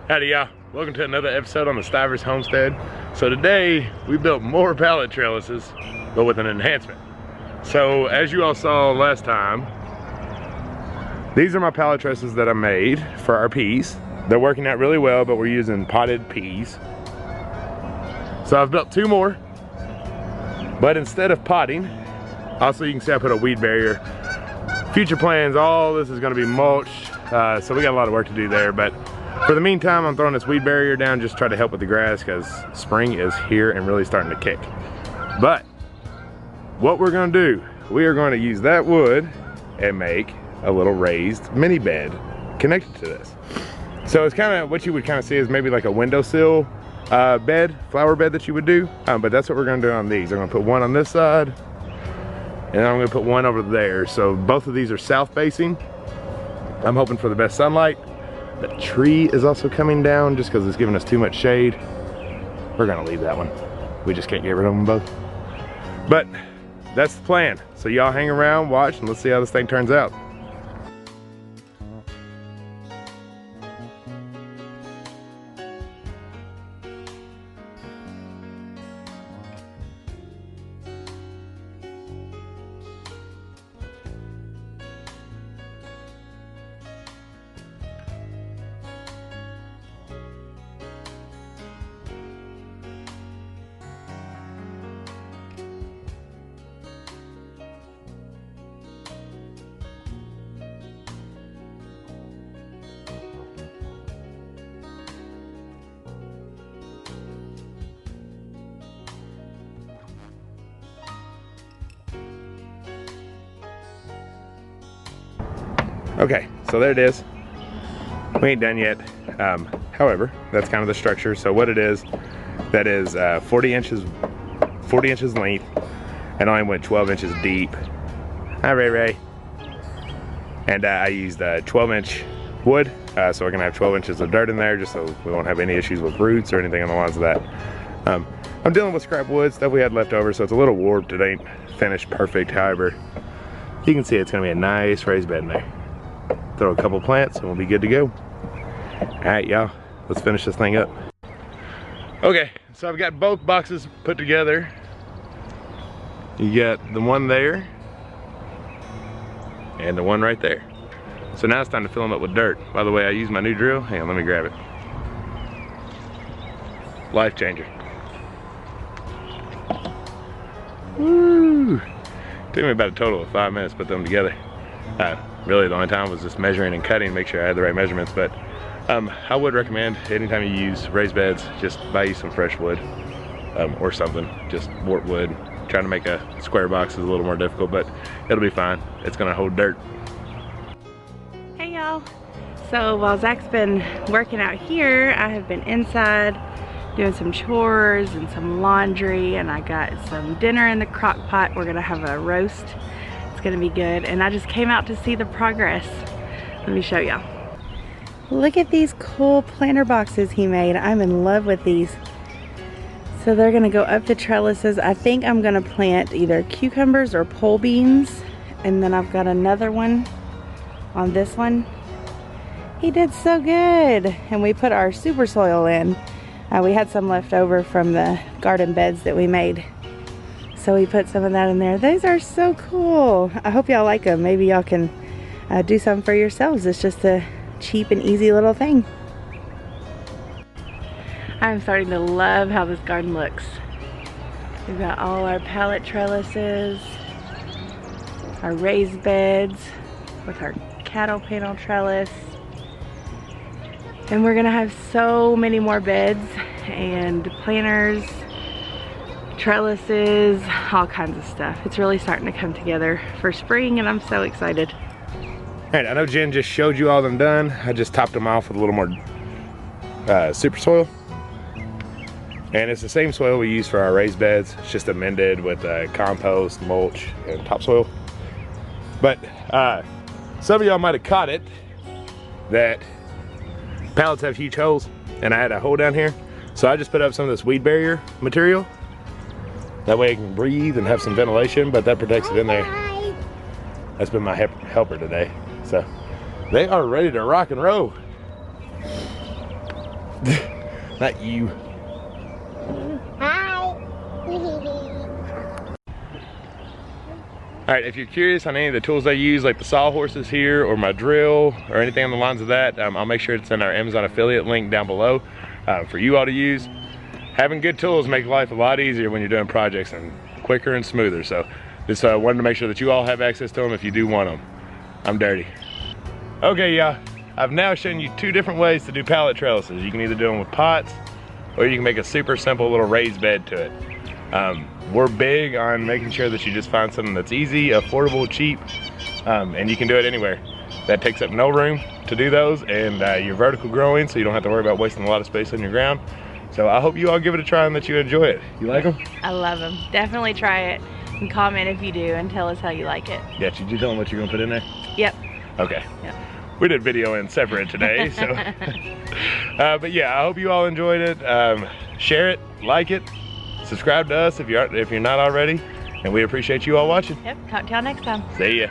Howdy y'all, welcome to another episode on the Stivers Homestead. So today we built more pallet trellises, but with an enhancement. So as you all saw last time, these are my pallet trellises that I made for our peas. They're working out really well, but we're using potted peas. So I've built two more, but instead of potting, also you can see I put a weed barrier. Future plans, all this is gonna be mulched, so we got a lot of work to do there, but for the meantime, I'm throwing this weed barrier down just to try to help with the grass because spring is here and really starting to kick. But what we're gonna do, we are going to use that wood and make a little raised mini bed connected to this. So it's kind of what you would kind of see is maybe like a windowsill bed, flower bed that you would do. But that's what we're gonna do on these. I'm gonna put one on this side and then I'm gonna put one over there. So both of these are south facing. I'm hoping for the best sunlight. The tree is also coming down just because it's giving us too much shade. We're gonna leave that one. We just can't get rid of them both. But that's the plan. So y'all hang around, watch, and let's see how this thing turns out. Okay, so there it is. We ain't done yet. However, that's kind of the structure. So what it is, that is 40 inches length, and I went 12 inches deep. Hi, Ray Ray. And I used 12-inch wood, so we're gonna have 12 inches of dirt in there, just so we won't have any issues with roots or anything on the lines of that. I'm dealing with scrap wood, stuff we had left over, so it's a little warped. It ain't finished perfect. However, you can see it's gonna be a nice raised bed in there. Throw a couple plants and we'll be good to go. All right, y'all, let's finish this thing up. Okay, so I've got both boxes put together. You got the one there and the one right there. So now it's time to fill them up with dirt. By the way, I used my new drill. Hang on, let me grab it. Life changer. Woo! Took me about a total of 5 minutes to put them together. Really the only time was just measuring and cutting, make sure I had the right measurements, but I would recommend anytime you use raised beds, just buy you some fresh wood or something, just warp wood. Trying to make a square box is a little more difficult, but it'll be fine. It's gonna hold dirt. Hey y'all. So while Zach's been working out here, I have been inside doing some chores and some laundry, and I got some dinner in the crock pot. We're gonna have a roast. It's gonna be good, and I just came out to see the progress. Let me show y'all. Look at these cool planter boxes he made. I'm in love with these. So they're gonna go up to trellises. I think I'm gonna plant either cucumbers or pole beans, and then I've got another one on this one. He did so good, and we put our super soil in. We had some left over from the garden beds that we made. So we put some of that in there. Those are so cool. I hope y'all like them. Maybe y'all can do something for yourselves. It's just a cheap and easy little thing. I'm starting to love how this garden looks. We've got all our pallet trellises, our raised beds with our cattle panel trellis. And we're gonna have so many more beds and planters, trellises, all kinds of stuff. It's really starting to come together for spring, and I'm so excited. All right, I know Jen just showed you all them done. I just topped them off with a little more super soil. And it's the same soil we use for our raised beds. It's just amended with compost, mulch, and topsoil. But some of y'all might have caught it that pallets have huge holes, and I had a hole down here. So I just put up some of this weed barrier material. That way it can breathe and have some ventilation, but that protects it in there. That's been my helper today. So they are ready to rock and roll. Not you. Hi. All right, if you're curious on any of the tools I use, like the sawhorses here or my drill or anything on the lines of that, I'll make sure it's in our Amazon affiliate link down below for you all to use. Having good tools make life a lot easier when you're doing projects and quicker and smoother. So just wanted to make sure that you all have access to them if you do want them. I'm dirty. Okay, yeah, I've now shown you 2 different ways to do pallet trellises. You can either do them with pots or you can make a super simple little raised bed to it. We're big on making sure that you just find something that's easy, affordable, cheap, and you can do it anywhere. That takes up no room to do those, and you're vertical growing, so you don't have to worry about wasting a lot of space on your ground. So I hope you all give it a try and that you enjoy it. You like them? I love them. Definitely try it and comment if you do and tell us how you like it. Yeah, did you tell them what you're gonna put in there? Yep. Okay. Yep. We did video in separate today, so. But yeah, I hope you all enjoyed it. Share it, like it, subscribe to us if you're not already, and we appreciate you all watching. Yep, talk to y'all next time. See ya.